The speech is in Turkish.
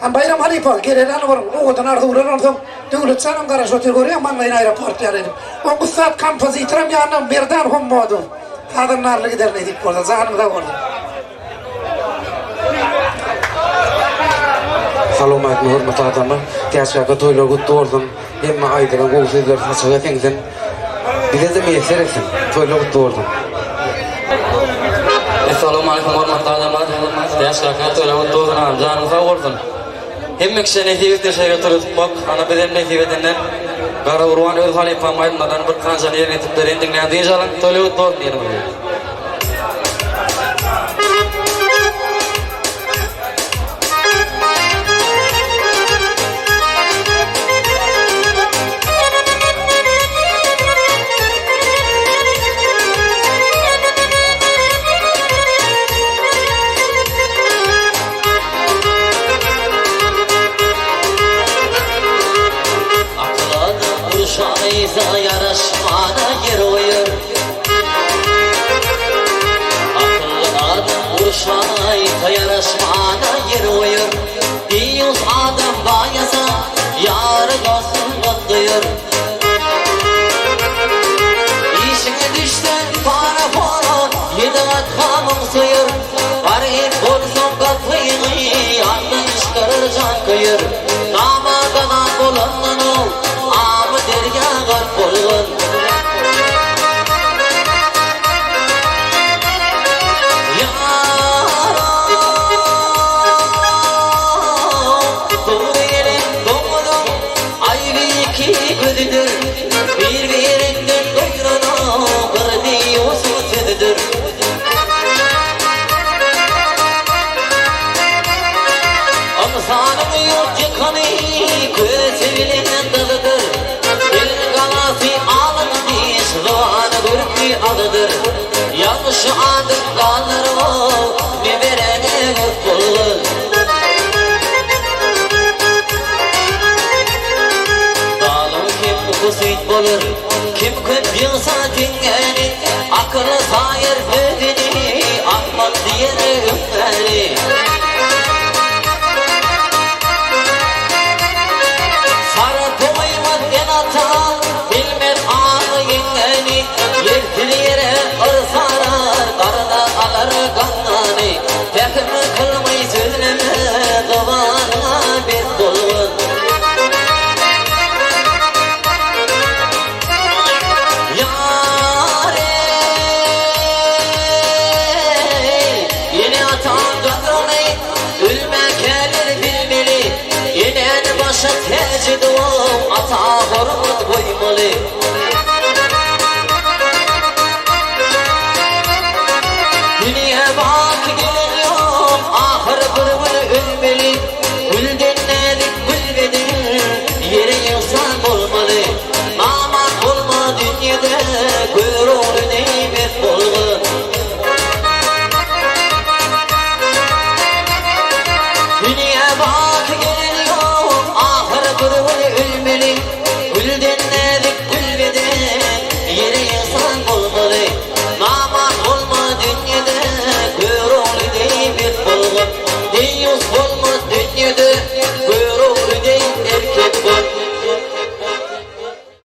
Bayram Halipa gelen var. O kadar arada uğranırdım. Devlet sanım garaj otel görüyor. Manlayın aeroport yaraydım. O bu saat kompozitörüm yanım birden hummadı. Kadınlarla gider neydik orada. Zahanımda orada. Salomat hurmatly adamlar, gerçekten toylar kutlu olsun. Hemme aydıran bu sözler saçıga kengsen. Bize de meser etsin. Toylar kutlu olsun. Assalamu alaikum hurmatly adamlar. Gerçekten toylar kutlu olsun. Canım sağ olsun. Hemme kişi nesibetine şeýle tutmak, ana bilen nesibetinden gara urwan öz halifam aýdyndan bir kanjan ýerine tutdyr endiňden diýjalan toylar kutlu olsun diýelim. Şayza yarışmana yer oyur. Akıllı adam urşayza yarışmana yer oyur. 100 adam bayasa yarı dostum kutluyor. İşine düşten para para yedat hamım sıyır. Garip olsun kapıyı andın çıkarır can kıyır. Damadana kullanın ol amı derya garp olun. Birbirinden doyrana kırdıyorsun senidir. Amsanın yok yıkanı köre sevilen dalıdır. El galası alın diş doğanı dörtlü adıdır. Yanlış adım kalır o ne verene mutlu. Kusit bolur, kim köp yılsa dingeni, akıllı sayır ödeni, akmak diyene ümmeli. Sarı koymak en ata, bilmez ağlı yengeni, yertili yere ırsarar, karına alır kanını, tekimi kılmayı söyleme, kıvana bir dolun. Başa tecid o ata hormat koymalı.